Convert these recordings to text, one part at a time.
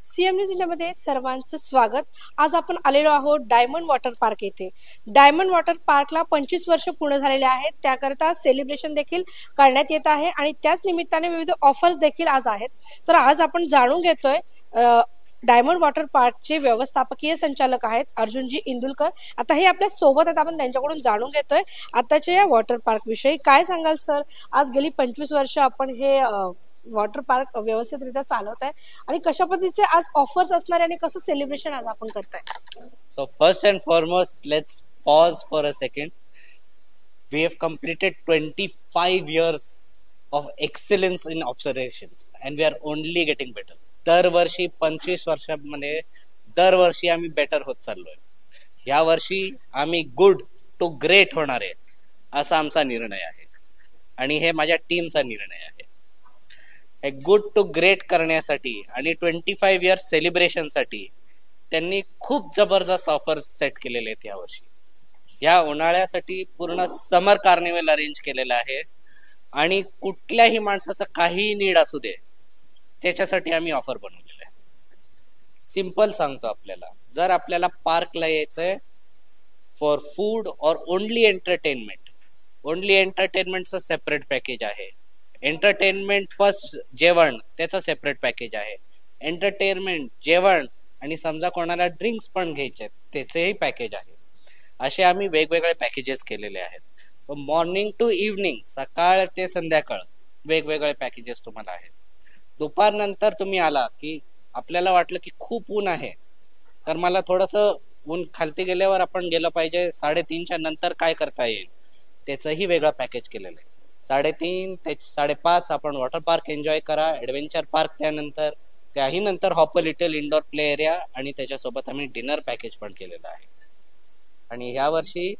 CM news इंडियामध्ये सर्वांचं स्वागत। आज आपण आलेलो आहोत डायमंड वॉटर पार्क येथे। डायमंड वॉटर पार्कला 25 वर्ष पूर्ण झालेले आहेत, त्याकरता सेलिब्रेशन देखील करण्यात येत आहे आणि त्याच निमित्ताने विविध ऑफर्स देखील आज आहेत। तर आज आपण जाणून घेतोय डायमंड वॉटर पार्कचे व्यवस्थापकीय संचालक आहेत अर्जुनजी इंदुलकर। आता हे आपल्या सोबत आहेत, आपण त्यांच्याकडून जाणून घेतोय आताच्या या वॉटर पार्क विषयी। काय सांगाल सर, आज गेली 25 वर्ष आपण हे वॉटर पार्क व्यवस्थितरित्या चालवत आहे आणि कशा पद्धतीचे आज ऑफर्स असणार आणि कसं सेलिब्रेशन आज आपण करताय? So first and foremost, let's pause for a second. We have completed 25 years of excellence in observations and we are only getting better. दरवर्षी 25 वर्षांमध्ये दरवर्षी आम्ही बेटर होत चाललोय। या वर्षी आम्ही गुड टू ग्रेट होणार आहे असा आमचा निर्णय आहे आणि हे माझ्या टीमचा निर्णय आहे। हे गुड टू ग्रेट करण्यासाठी आणि 25 इयर्स सेलिब्रेशन साठी त्यांनी खूप जबरदस्त ऑफर्स सेट केलेले आहेत या वर्षी। या उन्हाळ्यासाठी पूर्ण समर कार्निवल अरेंज केलेला आहे आणि कुठल्याही माणसाचं काही नीड असू दे त्याच्यासाठी आम्ही ऑफर बनवलेलं आहे। सिंपल सांगतो आपल्याला, जर आपल्याला पार्कला यायचंय फॉर फूड और ओनली एंटरटेनमेंटचं सेपरेट पॅकेज आहे। एंटरटेनमेंट प्लस जेवण त्याचं सेपरेट पॅकेज आहे। एंटरटेनमेंट जेवण आणि समजा कोणाला ड्रिंक्स पण घ्यायचे त्याचेही पॅकेज आहे। असे आम्ही वेगवेगळे पॅकेजेस केलेले आहेत। मॉर्निंग टू इव्हनिंग, सकाळ ते संध्याकाळ वेगवेगळे पॅकेजेस तुम्हाला आहेत। दुपार नंतर तुम्ही आला की आपल्याला वाटलं की खूप ऊन आहे तर मला थोडंसं ऊन खालती गेल्यावर आपण गेलं पाहिजे, 3:30च्या नंतर काय करता येईल त्याचंही वेगळं पॅकेज केलेलं आहे। 3:30 ते 5:30 आपण वॉटर पार्क एन्जॉय करा, ऍडव्हेंचर पार्क त्यानंतर, त्याही नंतर hop little indoor play area आणि त्याच्यासोबत आम्ही डिनर पॅकेज पण केलेलं आहे। आणि ह्या वर्षी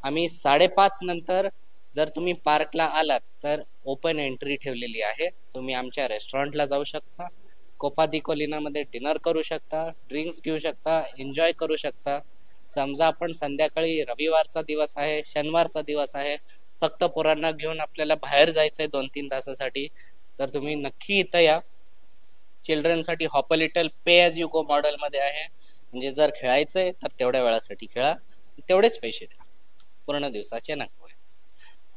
आम्ही 5:30 नंतर जर तुम्ही पार्कला आलात तर ओपन एंट्री ठेवलेली आहे। तुम्ही आमच्या रेस्टॉरंटला जाऊ शकता, कोपा दी कोलिनामध्ये डिनर करू शकता, ड्रिंक्स घेऊ शकता, एन्जॉय करू शकता। समजा आपण संध्याकाळी, रविवारचा दिवस आहे, शनिवारचा दिवस आहे, फक्त पोरांना घेऊन आपल्याला बाहेर जायचंय 2-3 तासासाठी, तर तुम्ही नक्की इथं या। चिल्ड्रनसाठी hop little pay as you go model मध्ये आहे, म्हणजे जर खेळायचंय तर तेवढ्या वेळासाठी खेळा, तेवढेच पैसे द्या, पूर्ण दिवसाचे नको।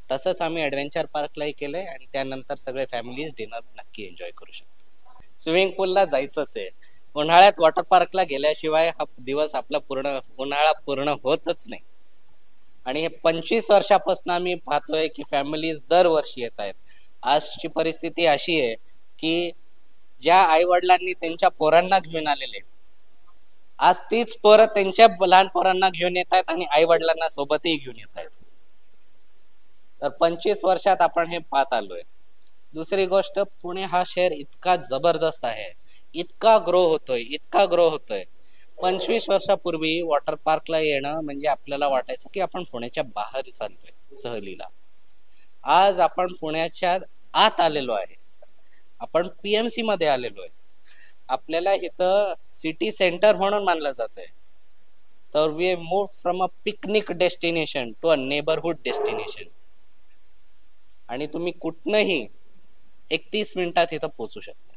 तसंच आम्ही ऍडव्हेंचर पार्कलाही केलंय आणि त्यानंतर सगळे फॅमिलीज डिनर नक्की एन्जॉय करू शकतो। स्विमिंग पूलला जायचंच आहे, उन्हाळ्यात वॉटर पार्कला गेल्याशिवाय हा दिवस आपला उन्हाळा पूर्ण होतच नाही। आणि हे 25 वर्षापासून आम्ही पाहतोय की फॅमिलीज दरवर्षी येत आहेत। आजची परिस्थिती अशी आहे की ज्या आई वडिलांनी त्यांच्या पोरांना घेऊन आलेले, आज तीच पोरं त्यांच्या लहान पोरांना घेऊन येत आहेत आणि आई वडिलांना सोबतही घेऊन येत आहेत। तर 25 वर्षात आपण हे पाहत आलोय। दुसरी गोष्ट, पुणे हा शहर इतका जबरदस्त आहे, इतका ग्रो होतोय। 25 वर्षापूर्वी वॉटर पार्कला येणं म्हणजे आपल्याला वाटायचं की आपण पुण्याच्या बाहेर चाललोय सहलीला। आज आपण पुण्याच्या आत आलेलो आहे, आपण पीएमसी मध्ये आलेलो आहे। आपल्याला इथं सिटी सेंटर म्हणून मानलं जातंय। तर we have moved from a picnic destination to a neighbourhood destination. आणि तुम्ही कुठनंही 31 मिनिटात इथं पोहोचू शकता।